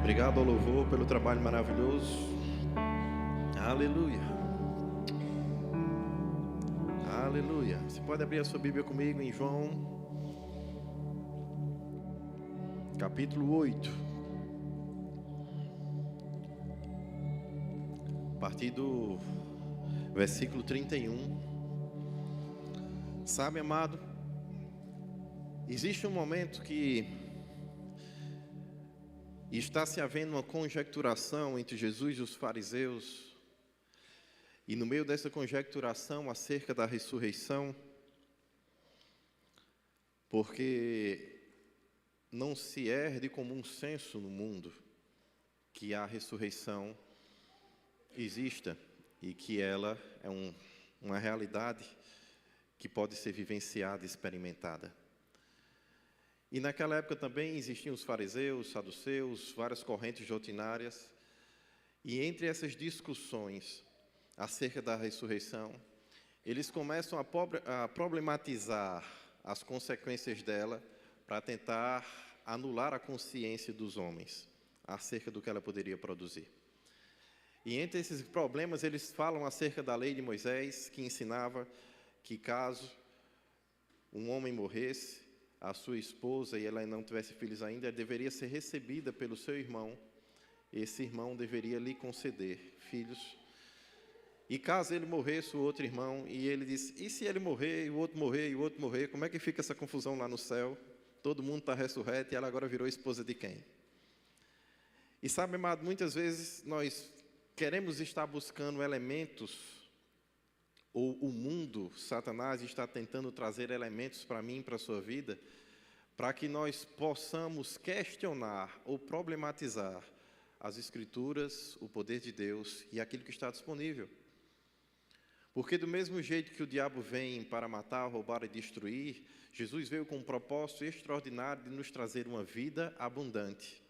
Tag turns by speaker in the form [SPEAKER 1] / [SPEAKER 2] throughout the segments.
[SPEAKER 1] Obrigado ao louvor pelo trabalho maravilhoso. Aleluia. Aleluia. Você pode abrir a sua Bíblia comigo em João, capítulo 8. A partir do versículo 31. Sabe, amado, existe um momento que está se havendo uma conjecturação entre Jesus e os fariseus, e no meio dessa conjecturação acerca da ressurreição, porque não se herde como um senso no mundo que a ressurreição exista e que ela é uma realidade que pode ser vivenciada e experimentada. E naquela época também existiam os fariseus, saduceus, várias correntes doutrinárias, e entre essas discussões acerca da ressurreição, eles começam a problematizar as consequências dela para tentar anular a consciência dos homens acerca do que ela poderia produzir. E entre esses problemas, eles falam acerca da lei de Moisés, que ensinava que caso um homem morresse, a sua esposa, e ela não tivesse filhos ainda, ela deveria ser recebida pelo seu irmão. Esse irmão deveria lhe conceder filhos. E caso ele morresse, o outro irmão, e ele disse, e se ele morrer, e o outro morrer, e o outro morrer, como é que fica essa confusão lá no céu? Todo mundo está ressurreto, e ela agora virou esposa de quem? E sabe, amado, muitas vezes nós queremos estar buscando elementos, ou o mundo, Satanás, está tentando trazer elementos para mim, para a sua vida, para que nós possamos questionar ou problematizar as Escrituras, o poder de Deus e aquilo que está disponível. Porque do mesmo jeito que o diabo vem para matar, roubar e destruir, Jesus veio com um propósito extraordinário de nos trazer uma vida abundante.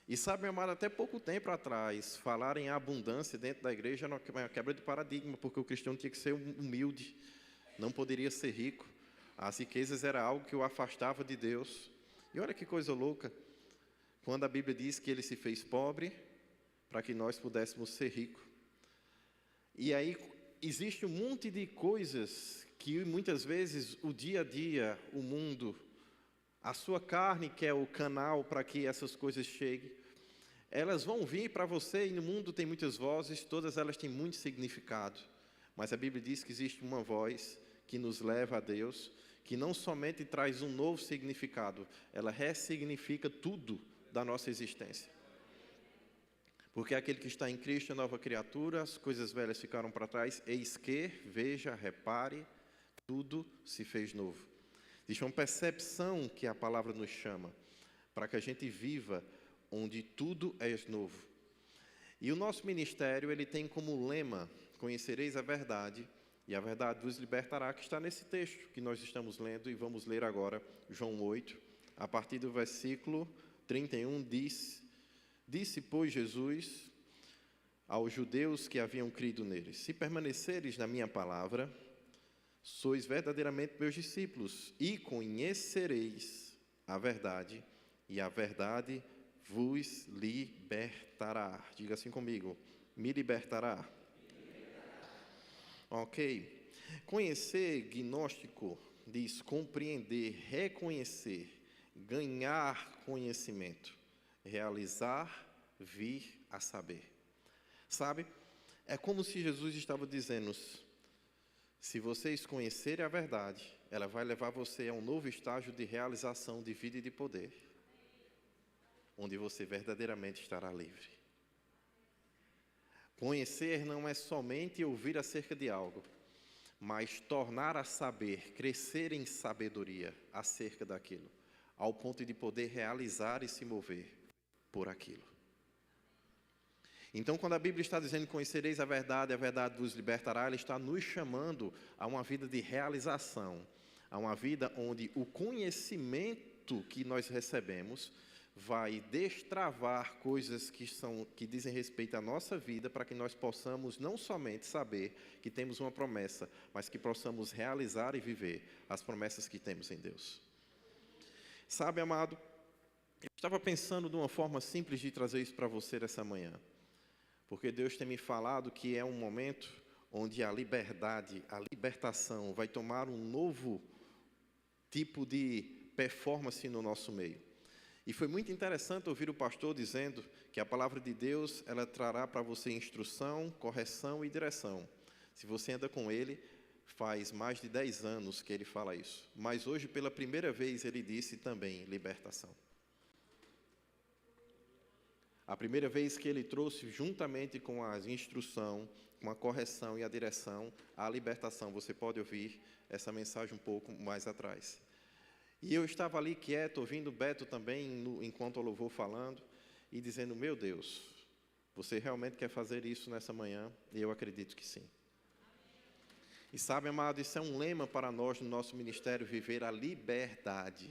[SPEAKER 1] E sabe, meu amado, até pouco tempo atrás, falar em abundância dentro da igreja é uma quebra de paradigma, porque o cristão tinha que ser humilde, não poderia ser rico. As riquezas era algo que o afastava de Deus. E olha que coisa louca, quando a Bíblia diz que ele se fez pobre, para que nós pudéssemos ser ricos. E aí, existe um monte de coisas que muitas vezes o dia a dia, o mundo, a sua carne, que é o canal para que essas coisas cheguem, elas vão vir para você, e no mundo tem muitas vozes, todas elas têm muito significado. Mas a Bíblia diz que existe uma voz que nos leva a Deus, que não somente traz um novo significado, ela ressignifica tudo da nossa existência. Porque aquele que está em Cristo é nova criatura, as coisas velhas ficaram para trás, eis que, veja, repare, tudo se fez novo. Existe uma percepção que a palavra nos chama, para que a gente viva onde tudo é novo. E o nosso ministério, ele tem como lema, conhecereis a verdade, e a verdade vos libertará, que está nesse texto que nós estamos lendo, e vamos ler agora, João 8, a partir do versículo 31, disse, pois, Jesus aos judeus que haviam crido nele, se permaneceres na minha palavra, sois verdadeiramente meus discípulos, e conhecereis a verdade, e a verdade vos libertará. Diga assim comigo, me libertará. Ok. Conhecer, gnóstico, diz compreender, reconhecer, ganhar conhecimento, realizar, vir a saber. Sabe? É como se Jesus estava dizendo, se vocês conhecerem a verdade, ela vai levar você a um novo estágio de realização de vida e de poder, onde você verdadeiramente estará livre. Conhecer não é somente ouvir acerca de algo, mas tornar a saber, crescer em sabedoria acerca daquilo, ao ponto de poder realizar e se mover por aquilo. Então, quando a Bíblia está dizendo conhecereis a verdade vos libertará, ela está nos chamando a uma vida de realização, a uma vida onde o conhecimento que nós recebemos vai destravar coisas que dizem respeito à nossa vida, para que nós possamos não somente saber que temos uma promessa, mas que possamos realizar e viver as promessas que temos em Deus. Sabe, amado, Eu estava pensando de uma forma simples de trazer isso para você essa manhã, porque Deus tem me falado que é um momento onde a liberdade, a libertação vai tomar um novo tipo de performance no nosso meio. E foi muito interessante ouvir o pastor dizendo que a palavra de Deus, ela trará para você instrução, correção e direção. Se você anda com ele, faz mais de 10 anos que ele fala isso. Mas hoje, pela primeira vez, ele disse também libertação. A primeira vez que ele trouxe, juntamente com a instrução, com a correção e a direção, a libertação. Você pode ouvir essa mensagem um pouco mais atrás. E eu estava ali quieto, ouvindo Beto também, enquanto o louvor falando, e dizendo, meu Deus, você realmente quer fazer isso nessa manhã? E eu acredito que sim. E sabe, amado, isso é um lema para nós no nosso ministério, viver a liberdade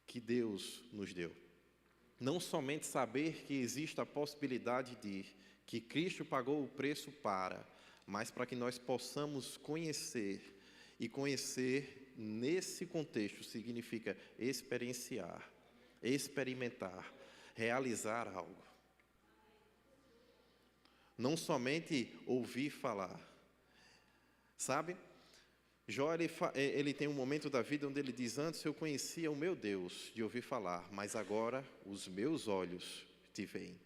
[SPEAKER 1] que Deus nos deu. Não somente saber que existe a possibilidade de que Cristo pagou o preço para, mas para que nós possamos conhecer, e conhecer nesse contexto significa experienciar, experimentar, realizar algo. Não somente ouvir falar. Sabe? Jó, ele tem um momento da vida onde ele diz, antes eu conhecia o meu Deus de ouvir falar, mas agora os meus olhos te veem.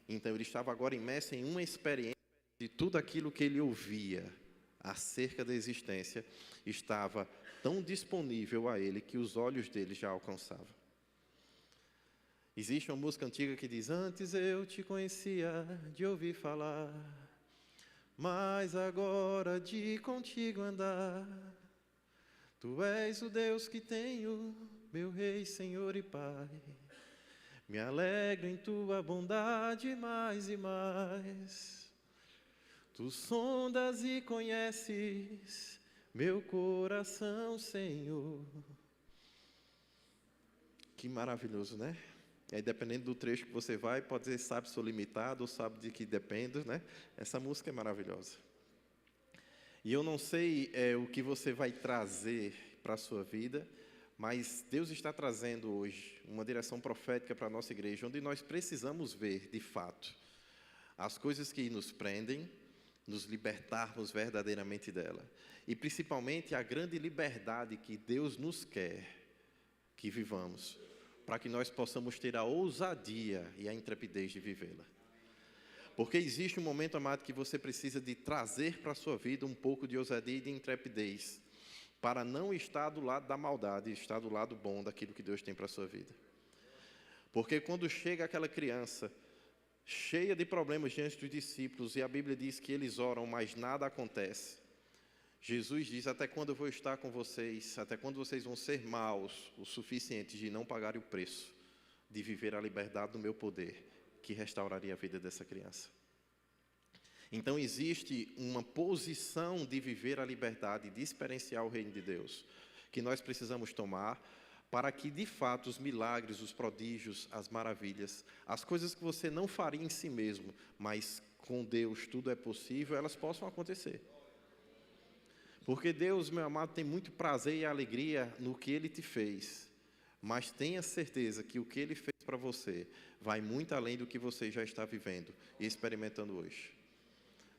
[SPEAKER 1] Então ele estava agora imerso em uma experiência de tudo aquilo que ele ouvia acerca da existência, estava tão disponível a ele que os olhos dele já alcançavam. Existe uma música antiga que diz, antes eu te conhecia de ouvir falar, mas agora de contigo andar, tu és o Deus que tenho, meu Rei, Senhor e Pai. Me alegro em tua bondade mais e mais. Tu sondas e conheces meu coração, Senhor. Que maravilhoso, né? E aí, dependendo do trecho que você vai, pode dizer, sabe, sou limitado, ou sabe de que dependo, né? Essa música é maravilhosa. E eu não sei o que você vai trazer para a sua vida, mas Deus está trazendo hoje uma direção profética para a nossa igreja, onde nós precisamos ver, de fato, as coisas que nos prendem, nos libertarmos verdadeiramente dela. E principalmente a grande liberdade que Deus nos quer que vivamos, para que nós possamos ter a ousadia e a intrepidez de vivê-la. Porque existe um momento, amado, que você precisa de trazer para a sua vida um pouco de ousadia e de intrepidez, para não estar do lado da maldade, estar do lado bom daquilo que Deus tem para a sua vida. Porque quando chega aquela criança cheia de problemas diante dos discípulos, e a Bíblia diz que eles oram, mas nada acontece. Jesus diz, até quando eu vou estar com vocês, até quando vocês vão ser maus o suficiente de não pagarem o preço, de viver a liberdade do meu poder, que restauraria a vida dessa criança. Então existe uma posição de viver a liberdade, de experienciar o reino de Deus, que nós precisamos tomar, para que de fato os milagres, os prodígios, as maravilhas, as coisas que você não faria em si mesmo, mas com Deus tudo é possível, elas possam acontecer. Porque Deus, meu amado, tem muito prazer e alegria no que Ele te fez, mas tenha certeza que o que Ele fez para você vai muito além do que você já está vivendo e experimentando hoje.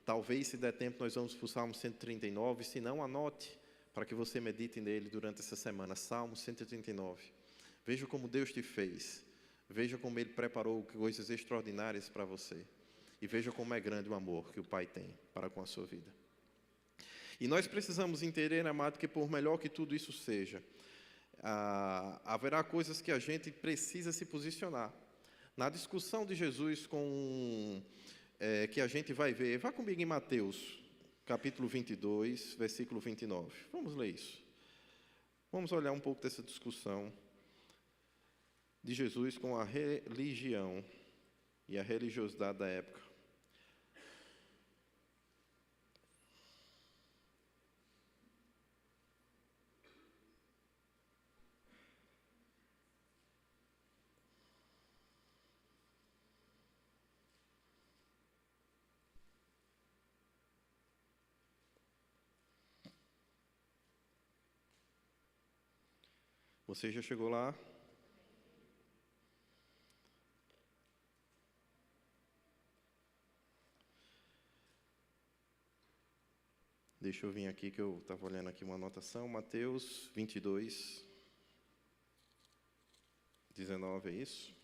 [SPEAKER 1] Talvez, se der tempo, nós vamos para o Salmo 139, se não, anote, para que você medite nele durante essa semana. Salmo 139. Veja como Deus te fez. Veja como Ele preparou coisas extraordinárias para você. E veja como é grande o amor que o Pai tem para com a sua vida. E nós precisamos entender, amado, que por melhor que tudo isso seja, haverá coisas que a gente precisa se posicionar. Na discussão de Jesus que a gente vai ver, vá comigo em Mateus, capítulo 22, versículo 29. Vamos ler isso. Vamos olhar um pouco dessa discussão de Jesus com a religião e a religiosidade da época. Você já chegou lá? Deixa eu vir aqui, que eu estava olhando aqui uma anotação. Mateus 22, 19, é isso?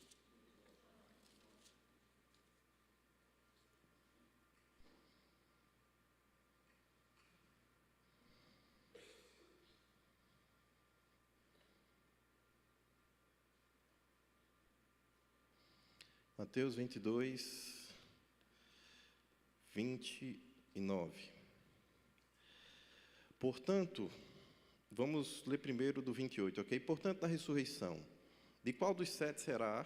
[SPEAKER 1] Mateus 22, 29. Portanto, vamos ler primeiro do 28, ok? Portanto, na ressurreição, de qual dos 7 será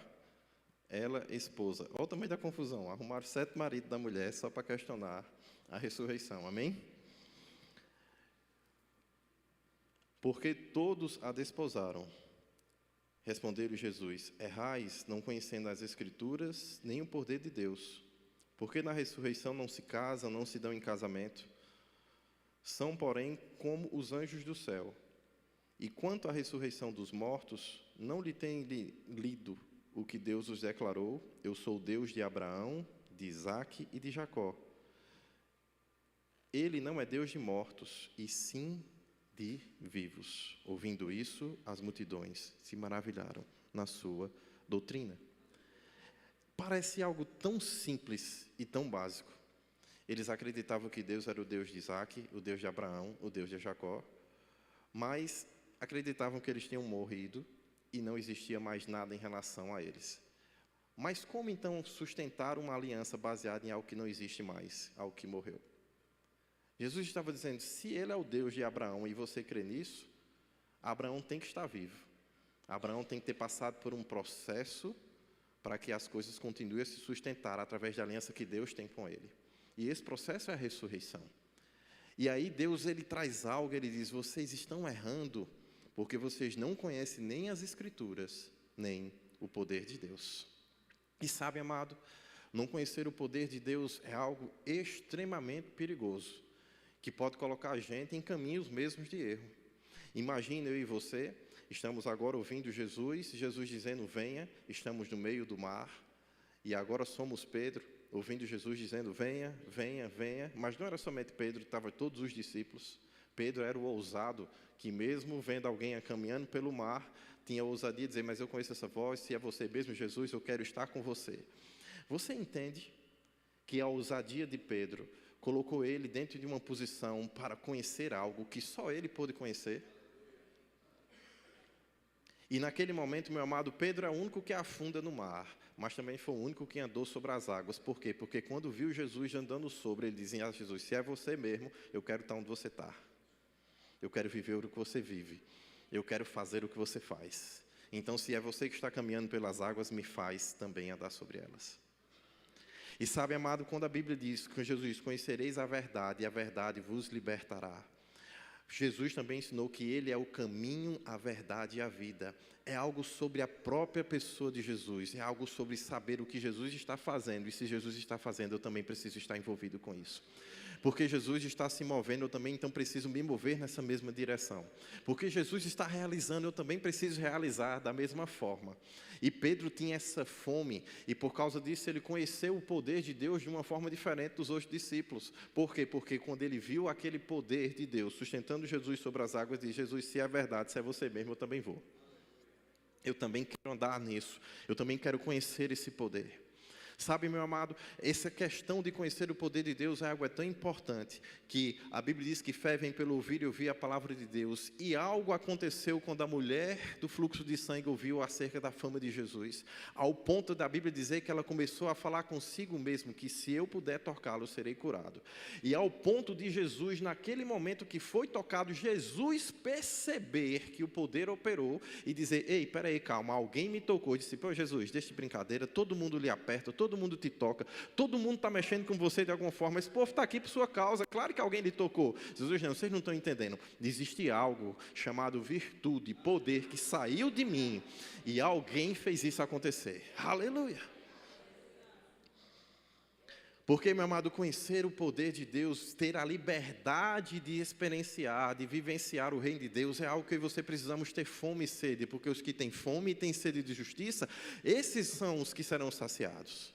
[SPEAKER 1] ela esposa? Olha o tamanho da confusão. Arrumaram 7 maridos da mulher só para questionar a ressurreição, amém? Porque todos a desposaram. Respondeu-lhe Jesus: errais, não conhecendo as Escrituras, nem o poder de Deus. Porque na ressurreição não se casam, não se dão em casamento. São, porém, como os anjos do céu. E quanto à ressurreição dos mortos, não lhe tem lido o que Deus os declarou: eu sou o Deus de Abraão, de Isaque e de Jacó. Ele não é Deus de mortos, e sim de vivos. Ouvindo isso, as multidões se maravilharam na sua doutrina. Parece algo tão simples e tão básico. Eles acreditavam que Deus era o Deus de Isaque, o Deus de Abraão, o Deus de Jacó, mas acreditavam que eles tinham morrido e não existia mais nada em relação a eles. Mas como então sustentar uma aliança baseada em algo que não existe mais, algo que morreu? Jesus estava dizendo, se ele é o Deus de Abraão e você crê nisso, Abraão tem que estar vivo. Abraão tem que ter passado por um processo para que as coisas continuem a se sustentar através da aliança que Deus tem com ele. E esse processo é a ressurreição. E aí Deus, ele traz algo, ele diz, vocês estão errando, porque vocês não conhecem nem as Escrituras, nem o poder de Deus. E sabe, amado, não conhecer o poder de Deus é algo extremamente perigoso, que pode colocar a gente em caminhos mesmos de erro. Imagina eu e você, estamos agora ouvindo Jesus dizendo, venha, estamos no meio do mar, e agora somos Pedro, ouvindo Jesus dizendo, venha, venha, venha, mas não era somente Pedro, estavam todos os discípulos. Pedro era o ousado, que mesmo vendo alguém caminhando pelo mar, tinha a ousadia de dizer, mas eu conheço essa voz, se é você mesmo, Jesus, eu quero estar com você. Você entende que a ousadia de Pedro colocou ele dentro de uma posição para conhecer algo que só ele pôde conhecer? E naquele momento, meu amado, Pedro é o único que afunda no mar, mas também foi o único que andou sobre as águas. Por quê? Porque quando viu Jesus andando sobre, ele dizia a Jesus, se é você mesmo, eu quero estar onde você está. Eu quero viver o que você vive. Eu quero fazer o que você faz. Então, se é você que está caminhando pelas águas, me faz também andar sobre elas. E sabe, amado, quando a Bíblia diz que Jesus, conhecereis a verdade, e a verdade vos libertará. Jesus também ensinou que Ele é o caminho, a verdade e a vida. É algo sobre a própria pessoa de Jesus. É algo sobre saber o que Jesus está fazendo. E se Jesus está fazendo, eu também preciso estar envolvido com isso. Porque Jesus está se movendo, eu também então preciso me mover nessa mesma direção. Porque Jesus está realizando, eu também preciso realizar da mesma forma. E Pedro tinha essa fome, e por causa disso ele conheceu o poder de Deus de uma forma diferente dos outros discípulos. Por quê? Porque quando ele viu aquele poder de Deus sustentando Jesus sobre as águas, disse, Jesus, se é verdade, se é você mesmo, eu também vou. Eu também quero andar nisso, eu também quero conhecer esse poder. Sabe, meu amado, essa questão de conhecer o poder de Deus é algo tão importante, que a Bíblia diz que fé vem pelo ouvir e ouvir a palavra de Deus. E algo aconteceu quando a mulher do fluxo de sangue ouviu acerca da fama de Jesus, ao ponto da Bíblia dizer que ela começou a falar consigo mesmo, que se eu puder tocá-lo, serei curado. E ao ponto de Jesus, naquele momento que foi tocado, Jesus perceber que o poder operou e dizer, ei, peraí, calma, alguém me tocou. Eu disse, pô, Jesus, deixa de brincadeira, todo mundo lhe aperta, todo mundo te toca, todo mundo está mexendo com você de alguma forma, esse povo está aqui por sua causa, claro que alguém lhe tocou. Jesus, não, vocês não estão entendendo, existe algo chamado virtude, poder, que saiu de mim, e alguém fez isso acontecer. Aleluia! Porque, meu amado, conhecer o poder de Deus, ter a liberdade de experienciar, de vivenciar o reino de Deus, é algo que você precisamos ter fome e sede, porque os que têm fome e têm sede de justiça, esses são os que serão saciados.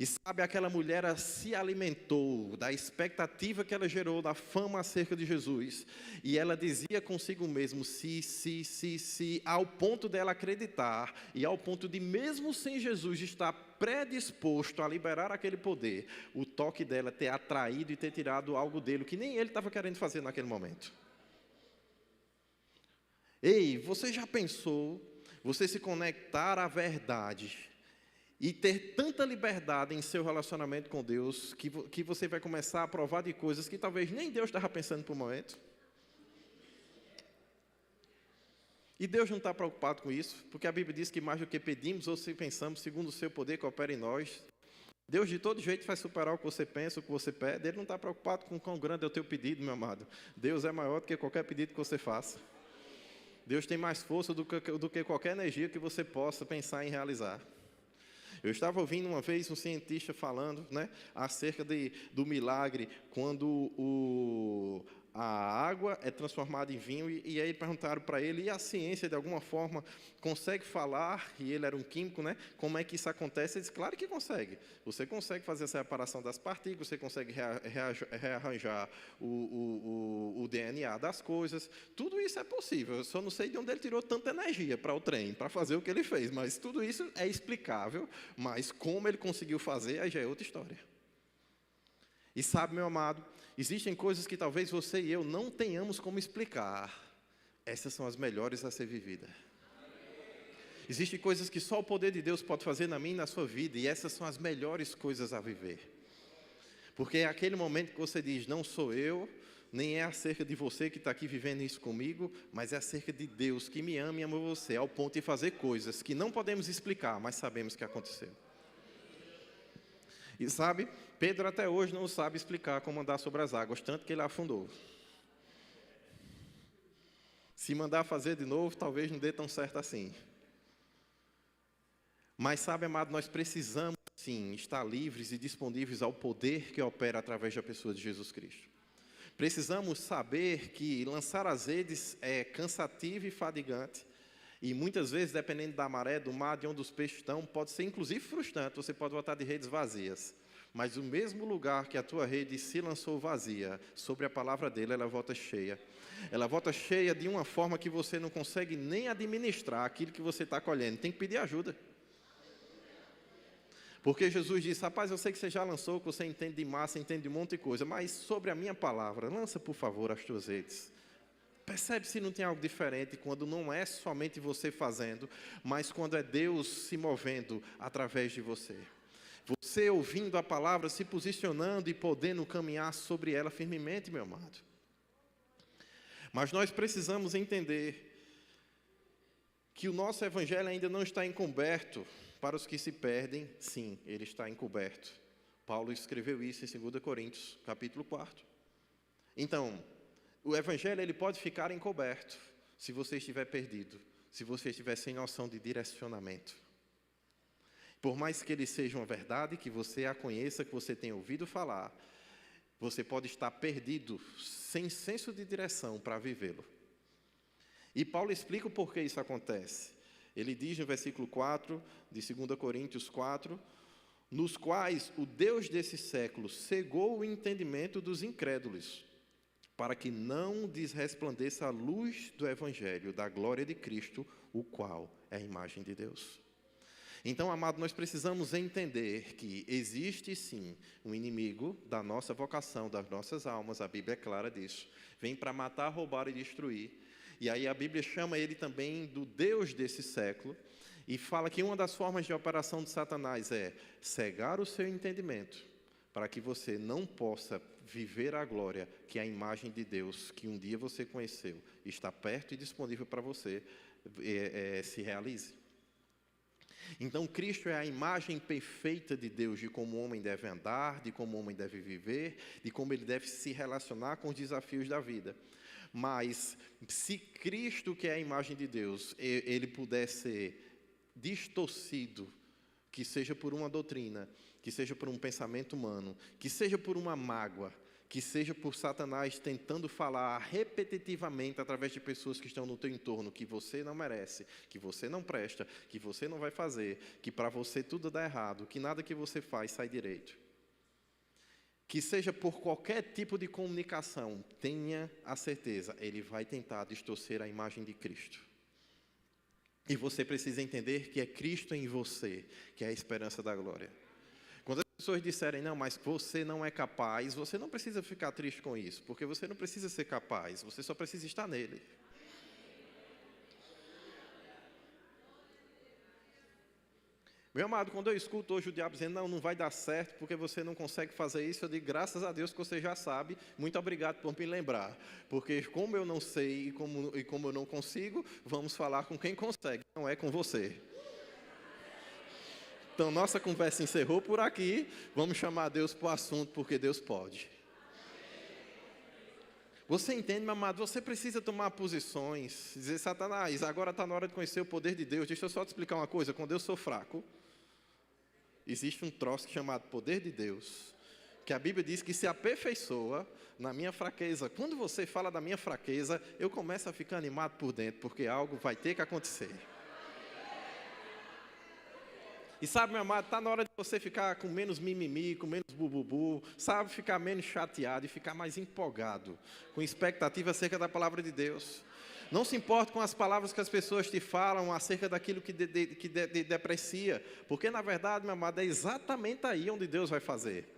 [SPEAKER 1] E sabe, aquela mulher ela se alimentou da expectativa que ela gerou, da fama acerca de Jesus. E ela dizia consigo mesmo, se, ao ponto dela acreditar, e ao ponto de mesmo sem Jesus estar predisposto a liberar aquele poder, o toque dela ter atraído e ter tirado algo dele, que nem ele estava querendo fazer naquele momento. Ei, você já pensou, você se conectar à verdade e ter tanta liberdade em seu relacionamento com Deus, que você vai começar a provar de coisas que talvez nem Deus estava pensando por um momento? E Deus não está preocupado com isso, porque a Bíblia diz que mais do que pedimos ou se pensamos, segundo o seu poder que opera em nós, Deus de todo jeito vai superar o que você pensa, o que você pede. Ele não está preocupado com quão grande é o teu pedido, meu amado. Deus é maior do que qualquer pedido que você faça. Deus tem mais força do que qualquer energia que você possa pensar em realizar. Eu estava ouvindo uma vez um cientista falando, né, acerca do milagre, quando a água é transformada em vinho, e aí perguntaram para ele, e a ciência de alguma forma consegue falar, e ele era um químico, né, como é que isso acontece? Ele disse, claro que consegue. Você consegue fazer a separação das partículas, você consegue rearranjar o DNA das coisas, tudo isso é possível. Eu só não sei de onde ele tirou tanta energia para o trem, para fazer o que ele fez, mas tudo isso é explicável, mas como ele conseguiu fazer, aí já é outra história. E sabe, meu amado, existem coisas que talvez você e eu não tenhamos como explicar. Essas são as melhores a ser vividas. Existem coisas que só o poder de Deus pode fazer na minha e na sua vida, e essas são as melhores coisas a viver. Porque é aquele momento que você diz, não sou eu, nem é acerca de você que está aqui vivendo isso comigo, mas é acerca de Deus que me ama e ama você, ao ponto de fazer coisas que não podemos explicar, mas sabemos que aconteceu. E sabe, Pedro até hoje não sabe explicar como andar sobre as águas, tanto que ele afundou. Se mandar fazer de novo, talvez não dê tão certo assim. Mas sabe, amado, nós precisamos, sim, estar livres e disponíveis ao poder que opera através da pessoa de Jesus Cristo. Precisamos saber que lançar as redes é cansativo e fadigante. E muitas vezes, dependendo da maré, do mar, de onde os peixes estão, pode ser inclusive frustrante. Você pode voltar de redes vazias. Mas o mesmo lugar que a tua rede se lançou vazia, sobre a palavra dele, ela volta cheia. Ela volta cheia de uma forma que você não consegue nem administrar aquilo que você está colhendo. Tem que pedir ajuda. Porque Jesus disse, rapaz, eu sei que você já lançou, que você entende de massa, entende de um monte de coisa, mas sobre a minha palavra, lança por favor as tuas redes. Percebe se não tem algo diferente quando não é somente você fazendo, mas quando é Deus se movendo através de você. Você ouvindo a palavra, se posicionando e podendo caminhar sobre ela firmemente, meu amado. Mas nós precisamos entender que o nosso evangelho ainda não está encoberto para os que se perdem. Sim, ele está encoberto. Paulo escreveu isso em 2 Coríntios, capítulo 4. Então, o evangelho ele pode ficar encoberto se você estiver perdido, se você estiver sem noção de direcionamento. Por mais que ele seja uma verdade, que você a conheça, que você tenha ouvido falar, você pode estar perdido, sem senso de direção para vivê-lo. E Paulo explica o porquê isso acontece. Ele diz no versículo 4 de 2 Coríntios 4, nos quais o Deus desse século cegou o entendimento dos incrédulos, para que não desresplandeça a luz do Evangelho, da glória de Cristo, o qual é a imagem de Deus. Então, amado, nós precisamos entender que existe sim um inimigo da nossa vocação, das nossas almas, a Bíblia é clara disso. Vem para matar, roubar e destruir. E aí a Bíblia chama ele também do Deus desse século, e fala que uma das formas de operação de Satanás é cegar o seu entendimento, para que você não possa viver a glória que a imagem de Deus, que um dia você conheceu, está perto e disponível para você, se realize. Então, Cristo é a imagem perfeita de Deus, de como o homem deve andar, de como o homem deve viver, de como ele deve se relacionar com os desafios da vida. Mas, se Cristo, que é a imagem de Deus, ele puder ser distorcido, que seja por uma doutrina, que seja por um pensamento humano, que seja por uma mágoa, que seja por Satanás tentando falar repetitivamente através de pessoas que estão no teu entorno, que você não merece, que você não presta, que você não vai fazer, que para você tudo dá errado, que nada que você faz sai direito. Que seja por qualquer tipo de comunicação, tenha a certeza, ele vai tentar distorcer a imagem de Cristo. E você precisa entender que é Cristo em você, que é a esperança da glória. Quando as pessoas disserem, não, mas você não é capaz, você não precisa ficar triste com isso, porque você não precisa ser capaz, você só precisa estar nele. Meu amado, quando eu escuto hoje o diabo dizendo, não vai dar certo, porque você não consegue fazer isso, eu digo, graças a Deus que você já sabe, muito obrigado por me lembrar, porque como eu não sei e como eu não consigo, vamos falar com quem consegue, não é com você. Então, nossa conversa encerrou por aqui. Vamos chamar Deus para o assunto, porque Deus pode. Você entende, meu amado? Você precisa tomar posições. Dizer, Satanás, agora está na hora de conhecer o poder de Deus. Deixa eu só te explicar uma coisa. Quando eu sou fraco, existe um troço chamado poder de Deus, que a Bíblia diz que se aperfeiçoa na minha fraqueza. Quando você fala da minha fraqueza, eu começo a ficar animado por dentro, porque algo vai ter que acontecer. E sabe, meu amado, está na hora de você ficar com menos mimimi, com menos bububu, sabe, ficar menos chateado e ficar mais empolgado, com expectativa acerca da palavra de Deus. Não se importe com as palavras que as pessoas te falam acerca daquilo que deprecia, porque na verdade, meu amado, é exatamente aí onde Deus vai fazer.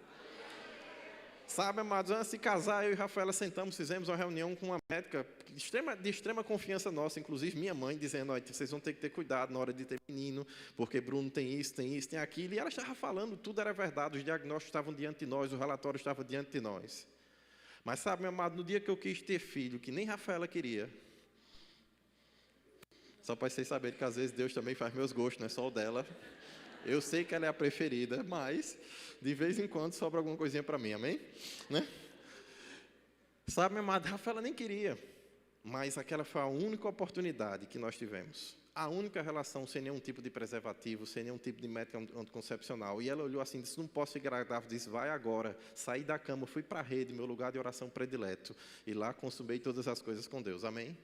[SPEAKER 1] Sabe, amados, antes de casar, eu e Rafaela sentamos, fizemos uma reunião com uma médica de extrema confiança nossa, inclusive minha mãe, dizendo, olha, vocês vão ter que ter cuidado na hora de ter menino, porque Bruno tem isso, tem aquilo, e ela estava falando, tudo era verdade, os diagnósticos estavam diante de nós, o relatório estava diante de nós. Mas sabe, meu amado, no dia que eu quis ter filho, que nem Rafaela queria, só para vocês saberem que às vezes Deus também faz meus gostos, não é só o dela. Eu sei que ela é a preferida, mas de vez em quando sobra alguma coisinha para mim, amém? Né? Sabe, minha amada, Rafaela nem queria, mas aquela foi a única oportunidade que nós tivemos. A única relação sem nenhum tipo de preservativo, sem nenhum tipo de método anticoncepcional. E ela olhou assim e disse, não posso ficar grávida. Disse, vai agora. Saí da cama, fui para a rede, meu lugar de oração predileto. E lá consumei todas as coisas com Deus, amém?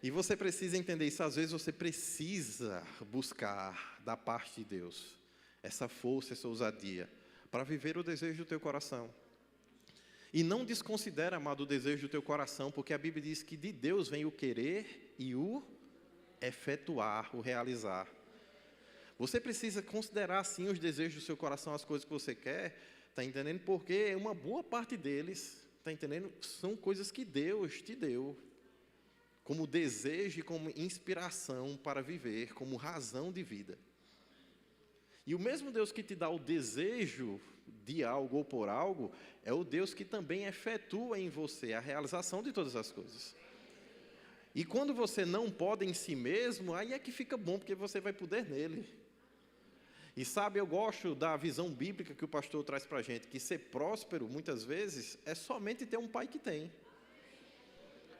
[SPEAKER 1] E você precisa entender isso, às vezes você precisa buscar da parte de Deus essa força, essa ousadia, para viver o desejo do teu coração. E não desconsidera, amado, o desejo do teu coração, porque a Bíblia diz que de Deus vem o querer e o efetuar, o realizar. Você precisa considerar, sim, os desejos do seu coração, as coisas que você quer, está entendendo? Porque uma boa parte deles, está entendendo? São coisas que Deus te deu, como desejo e como inspiração para viver, como razão de vida. E o mesmo Deus que te dá o desejo de algo ou por algo, é o Deus que também efetua em você a realização de todas as coisas. E quando você não pode em si mesmo, aí é que fica bom, porque você vai poder nele. E sabe, eu gosto da visão bíblica que o pastor traz para a gente, que ser próspero, muitas vezes, é somente ter um pai que tem.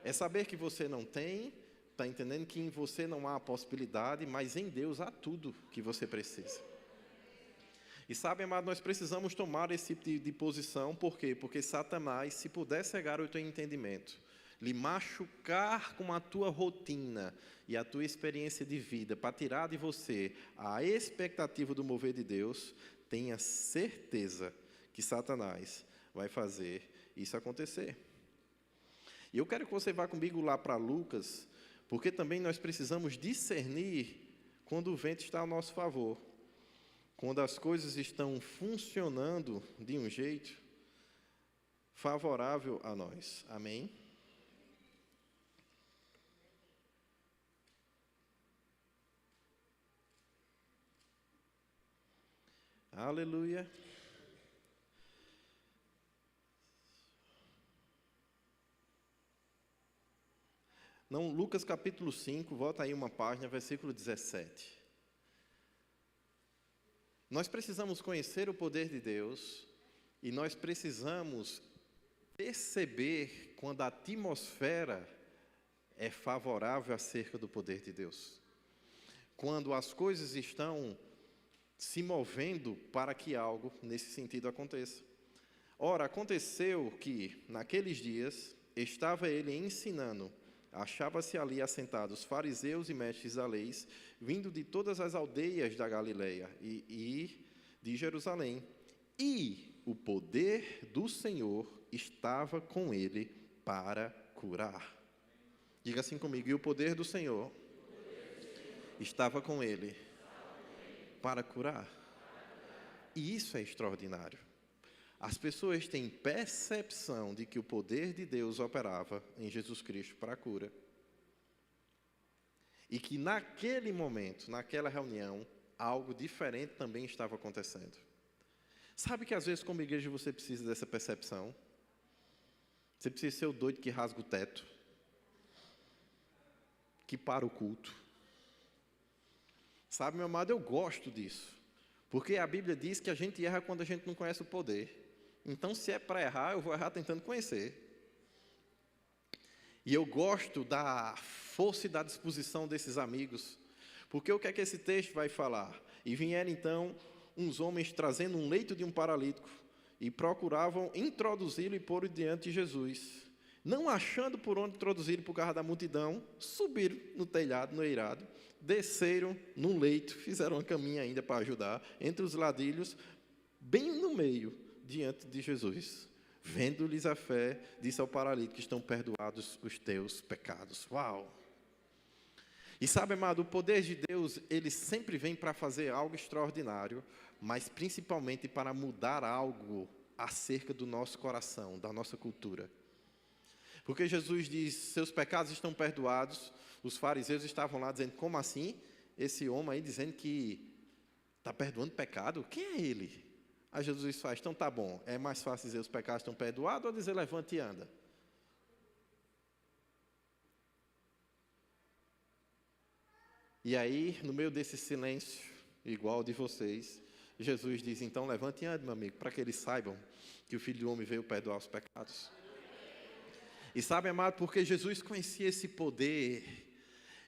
[SPEAKER 1] É saber que você não tem, está entendendo que em você não há a possibilidade, mas em Deus há tudo que você precisa. E sabe, amado, nós precisamos tomar esse tipo de posição, por quê? Porque Satanás, se puder cegar o teu entendimento, lhe machucar com a tua rotina e a tua experiência de vida, para tirar de você a expectativa do mover de Deus, tenha certeza que Satanás vai fazer isso acontecer. E eu quero que você vá comigo lá para Lucas, porque também nós precisamos discernir quando o vento está ao nosso favor. Quando as coisas estão funcionando de um jeito favorável a nós. Amém? Aleluia. Não, Lucas capítulo 5, volta aí uma página, versículo 17. Nós precisamos conhecer o poder de Deus e nós precisamos perceber quando a atmosfera é favorável acerca do poder de Deus. Quando as coisas estão se movendo para que algo nesse sentido aconteça. Ora, aconteceu que, naqueles dias, estava ele ensinando. Achava-se ali assentados fariseus e mestres da lei, vindo de todas as aldeias da Galileia e de Jerusalém. E o poder do Senhor estava com ele para curar. Diga assim comigo: e o poder do Senhor estava com ele para curar. E isso é extraordinário. As pessoas têm percepção de que o poder de Deus operava em Jesus Cristo para a cura. E que naquele momento, naquela reunião, algo diferente também estava acontecendo. Sabe que às vezes como igreja você precisa dessa percepção? Você precisa ser o doido que rasga o teto, que para o culto. Sabe, meu amado, eu gosto disso. Porque a Bíblia diz que a gente erra quando a gente não conhece o poder. Então, se é para errar, eu vou errar tentando conhecer. E eu gosto da força e da disposição desses amigos. Porque o que é que esse texto vai falar? E vieram então uns homens trazendo um leito de um paralítico e procuravam introduzi-lo e pôr-o diante de Jesus. Não achando por onde introduzir por causa da multidão, subiram no telhado, no eirado, desceram no leito, fizeram uma caminha ainda para ajudar, entre os ladrilhos, bem no meio, diante de Jesus. Vendo-lhes a fé, disse ao paralítico: estão perdoados os teus pecados. Uau! E sabe, amado, o poder de Deus, ele sempre vem para fazer algo extraordinário, mas principalmente para mudar algo acerca do nosso coração, da nossa cultura. Porque Jesus diz: seus pecados estão perdoados. Os fariseus estavam lá dizendo: como assim? Esse homem aí dizendo que está perdoando pecado? Quem é ele? Aí Jesus faz: então tá bom, é mais fácil dizer os pecados estão perdoados ou dizer levante e anda? E aí, no meio desse silêncio, igual de vocês, Jesus diz: então levante e ande, meu amigo, para que eles saibam que o Filho do Homem veio perdoar os pecados. E sabe, amado, porque Jesus conhecia esse poder,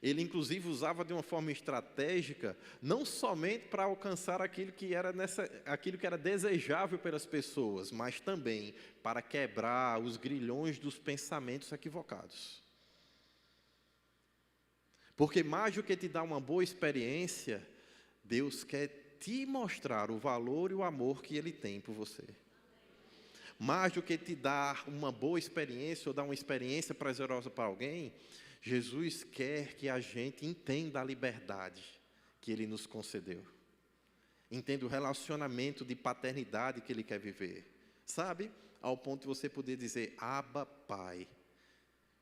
[SPEAKER 1] ele inclusive usava de uma forma estratégica, não somente para alcançar aquilo que era desejável pelas pessoas, mas também para quebrar os grilhões dos pensamentos equivocados. Porque mais do que te dar uma boa experiência, Deus quer te mostrar o valor e o amor que Ele tem por você. Mais do que te dar uma boa experiência ou dar uma experiência prazerosa para alguém, Jesus quer que a gente entenda a liberdade que Ele nos concedeu. Entenda o relacionamento de paternidade que Ele quer viver. Sabe? Ao ponto de você poder dizer: Abba, Pai.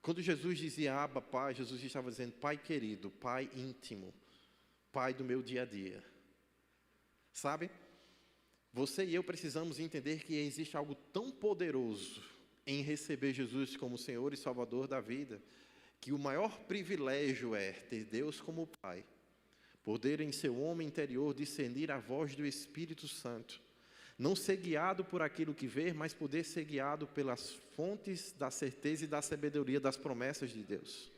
[SPEAKER 1] Quando Jesus dizia Abba, Pai, Jesus estava dizendo: Pai querido, Pai íntimo, Pai do meu dia a dia. Sabe? Você e eu precisamos entender que existe algo tão poderoso em receber Jesus como Senhor e Salvador da vida, que o maior privilégio é ter Deus como Pai, poder em seu homem interior discernir a voz do Espírito Santo, não ser guiado por aquilo que vê, mas poder ser guiado pelas fontes da certeza e da sabedoria das promessas de Deus.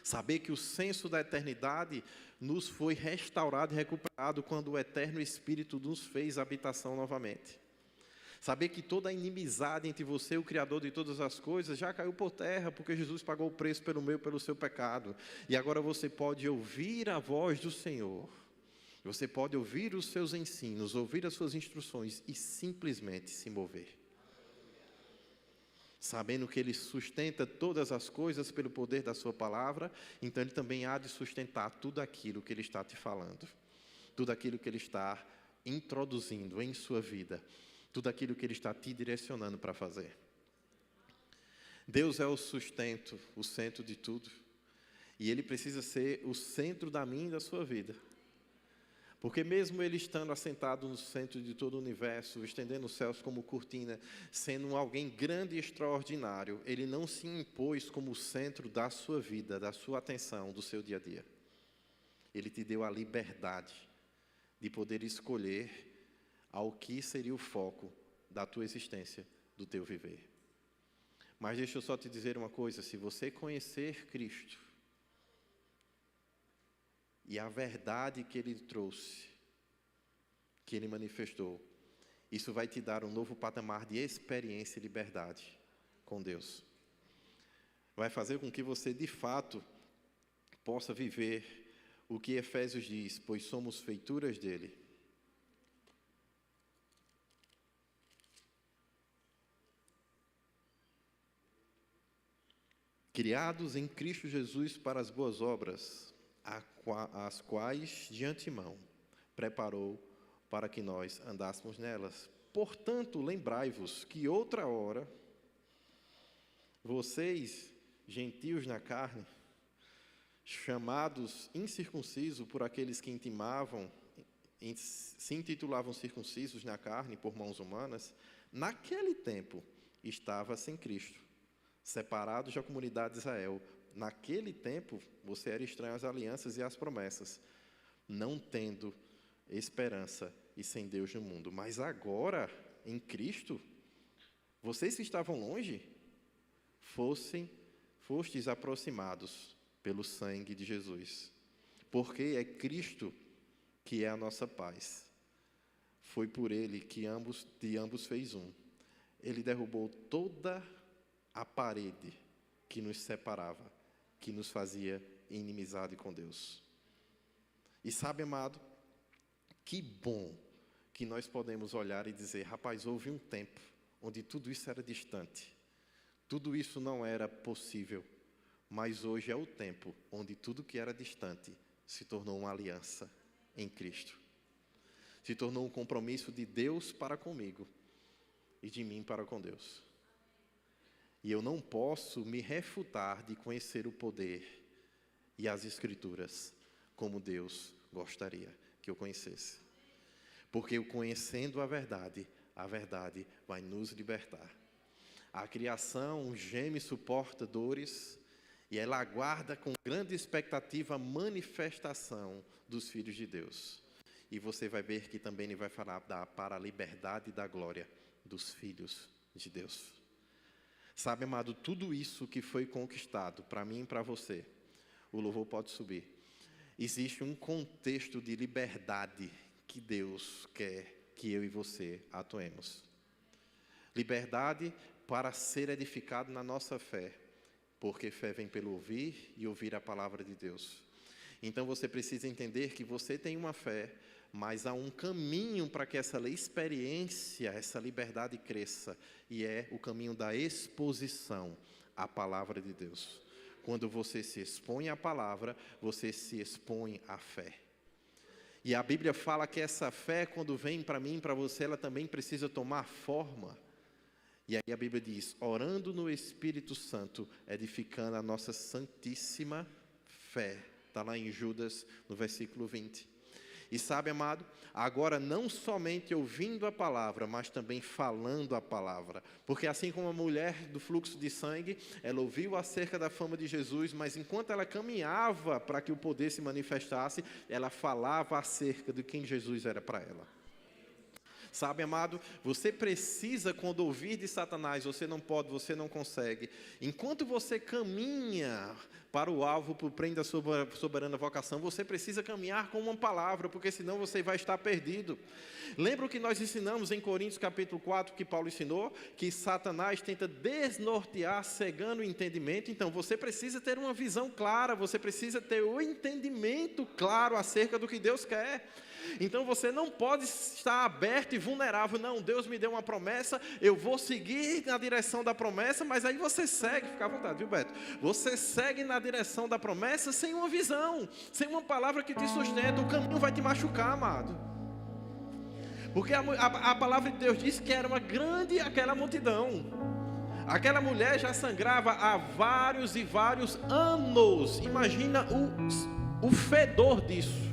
[SPEAKER 1] Saber que o senso da eternidade nos foi restaurado e recuperado quando o Eterno Espírito nos fez habitação novamente. Saber que toda a inimizade entre você e o Criador de todas as coisas já caiu por terra, porque Jesus pagou o preço pelo meu e pelo seu pecado. E agora você pode ouvir a voz do Senhor. Você pode ouvir os seus ensinos, ouvir as suas instruções e simplesmente se mover. Sabendo que Ele sustenta todas as coisas pelo poder da sua palavra, então Ele também há de sustentar tudo aquilo que Ele está te falando. Tudo aquilo que Ele está introduzindo em sua vida. Tudo aquilo que Ele está te direcionando para fazer. Deus é o sustento, o centro de tudo. E Ele precisa ser o centro da minha e da sua vida. Porque mesmo Ele estando assentado no centro de todo o universo, estendendo os céus como cortina, sendo alguém grande e extraordinário, Ele não se impôs como o centro da sua vida, da sua atenção, do seu dia a dia. Ele te deu a liberdade de poder escolher ao que seria o foco da tua existência, do teu viver. Mas deixa eu só te dizer uma coisa: se você conhecer Cristo e a verdade que Ele trouxe, que Ele manifestou, Isso vai te dar um novo patamar de experiência e liberdade com Deus. Vai fazer com que você, de fato, possa viver o que Efésios diz, pois somos feituras dele. Criados em Cristo Jesus para as boas obras, as quais de antemão preparou para que nós andássemos nelas. Portanto, lembrai-vos que outra hora, vocês, gentios na carne, chamados incircuncisos por aqueles que se intitulavam circuncisos na carne por mãos humanas, naquele tempo estava sem Cristo, separados da comunidade de Israel. Naquele tempo, você era estranho às alianças e às promessas, não tendo esperança e sem Deus no mundo. Mas agora, em Cristo, vocês que estavam longe, fostes aproximados pelo sangue de Jesus. Porque é Cristo que é a nossa paz. Foi por Ele que de ambos fez um. Ele derrubou toda a parede que nos separava, que nos fazia inimizade com Deus. E sabe, amado, que bom que nós podemos olhar e dizer, rapaz, houve um tempo onde tudo isso era distante, tudo isso não era possível, mas hoje é o tempo onde tudo que era distante se tornou uma aliança em Cristo. Se tornou um compromisso de Deus para comigo e de mim para com Deus. E eu não posso me refutar de conhecer o poder e as Escrituras como Deus gostaria que eu conhecesse. Porque eu conhecendo a verdade vai nos libertar. A criação geme e suporta dores, e ela aguarda com grande expectativa a manifestação dos filhos de Deus. E você vai ver que também ele vai falar para a liberdade e da glória dos filhos de Deus. Sabe, amado, tudo isso que foi conquistado, para mim e para você, o louvor pode subir. Existe um contexto de liberdade que Deus quer que eu e você atuemos. Liberdade para ser edificado na nossa fé, porque fé vem pelo ouvir e ouvir a palavra de Deus. Então você precisa entender que você tem uma fé, mas há um caminho para que essa experiência, essa liberdade cresça, e é o caminho da exposição à palavra de Deus. Quando você se expõe à palavra, você se expõe à fé. E a Bíblia fala que essa fé, quando vem para mim e para você, ela também precisa tomar forma. E aí a Bíblia diz, orando no Espírito Santo, edificando a nossa santíssima fé. Está lá em Judas, no versículo 20. E sabe, amado, agora não somente ouvindo a palavra, mas também falando a palavra. Porque assim como a mulher do fluxo de sangue, ela ouviu acerca da fama de Jesus, mas enquanto ela caminhava para que o poder se manifestasse, ela falava acerca de quem Jesus era para ela. Sabe, amado, você precisa, quando ouvir de Satanás, você não pode, você não consegue. Enquanto você caminha para o alvo, para o prêmio da soberana vocação, você precisa caminhar com uma palavra, porque senão você vai estar perdido. Lembra o que nós ensinamos em Coríntios capítulo 4, que Paulo ensinou? Que Satanás tenta desnortear, cegando o entendimento. Então você precisa ter uma visão clara, você precisa ter o entendimento claro acerca do que Deus quer. Então você não pode estar aberto e vulnerável. Não, Deus me deu uma promessa, eu vou seguir na direção da promessa, mas aí você segue, fica à vontade, viu, Beto? Você segue na direção da promessa sem uma visão, sem uma palavra que te sustenta. O caminho vai te machucar, amado. Porque a palavra de Deus diz que era uma grande aquela multidão. Aquela mulher já sangrava há vários e vários anos. Imagina o fedor disso.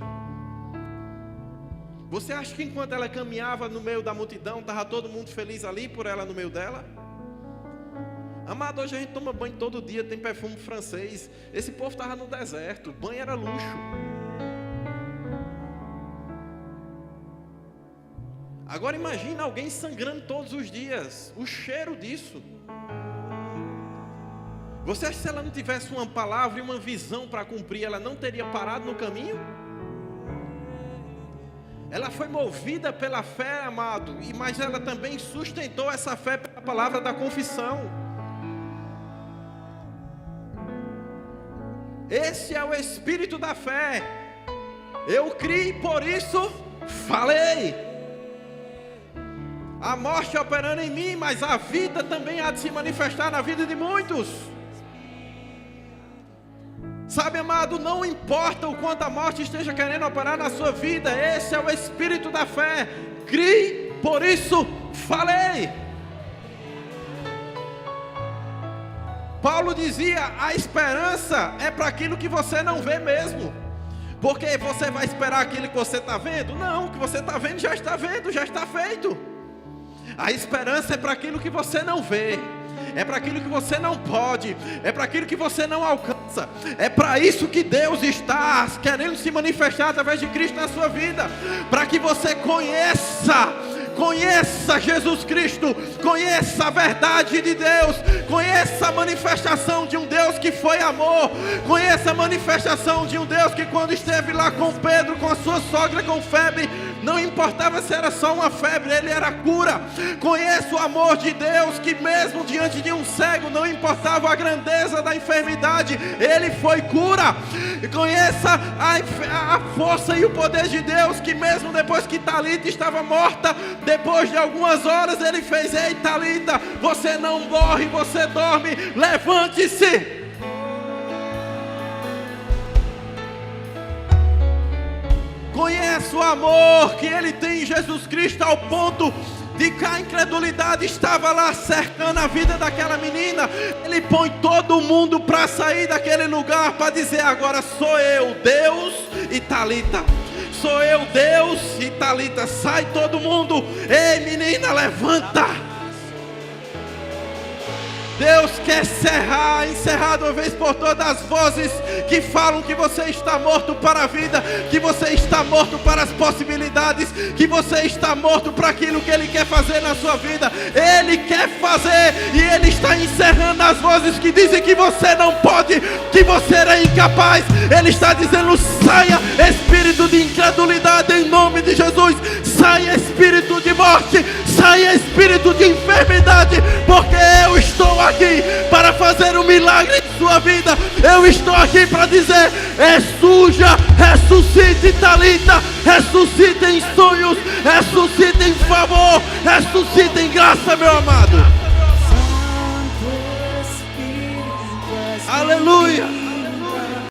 [SPEAKER 1] Você acha que enquanto ela caminhava no meio da multidão, estava todo mundo feliz ali por ela no meio dela? Amado, hoje a gente toma banho todo dia, tem perfume francês. Esse povo estava no deserto, banho era luxo. Agora imagina alguém sangrando todos os dias, o cheiro disso. Você acha que se ela não tivesse uma palavra e uma visão para cumprir, ela não teria parado no caminho? Ela foi movida pela fé, amado, mas ela também sustentou essa fé pela palavra da confissão. Esse é o espírito da fé. Eu criei, por isso falei. A morte operando em mim, mas a vida também há de se manifestar na vida de muitos. Sabe, amado, não importa o quanto a morte esteja querendo operar na sua vida, esse é o espírito da fé. Criei, por isso falei. Paulo dizia, a esperança é para aquilo que você não vê mesmo. Porque você vai esperar aquilo que você está vendo? Não, o que você está vendo, já está feito. A esperança é para aquilo que você não vê. É para aquilo que você não pode. É para aquilo que você não alcança. É para isso que Deus está querendo se manifestar através de Cristo na sua vida. Para que você conheça Jesus Cristo, conheça a verdade de Deus, conheça a manifestação de um Deus que foi amor, conheça a manifestação de um Deus que quando esteve lá com Pedro, com a sua sogra com febre, não importava se era só uma febre, ele era cura. Conheça o amor de Deus, que mesmo diante de um cego, não importava a grandeza da enfermidade, ele foi cura. E conheça a força e o poder de Deus, que mesmo depois que Talita estava morta, depois de algumas horas ele fez: ei Talita, você não morre, você dorme, levante-se. Conhece o amor que ele tem em Jesus Cristo, ao ponto de que a incredulidade estava lá cercando a vida daquela menina. Ele põe todo mundo para sair daquele lugar, para dizer: agora sou eu, Deus e Talita. Sou eu, Deus e Talita. Sai todo mundo. Ei menina, levanta. Deus quer encerrar de uma vez por todas as vozes que falam que você está morto para a vida, que você está morto para as possibilidades, que você está morto para aquilo que Ele quer fazer na sua vida. Ele quer fazer, e Ele está encerrando as vozes que dizem que você não pode, que você é incapaz. Ele está dizendo: saia espírito de incredulidade em nome de Jesus, saia espírito de morte, saia espírito de enfermidade, porque eu estou aqui para fazer um milagre em sua vida. Eu estou aqui para dizer: suja, ressuscite Talita, ressuscite em sonhos, ressuscite em favor, ressuscite em graça, meu amado.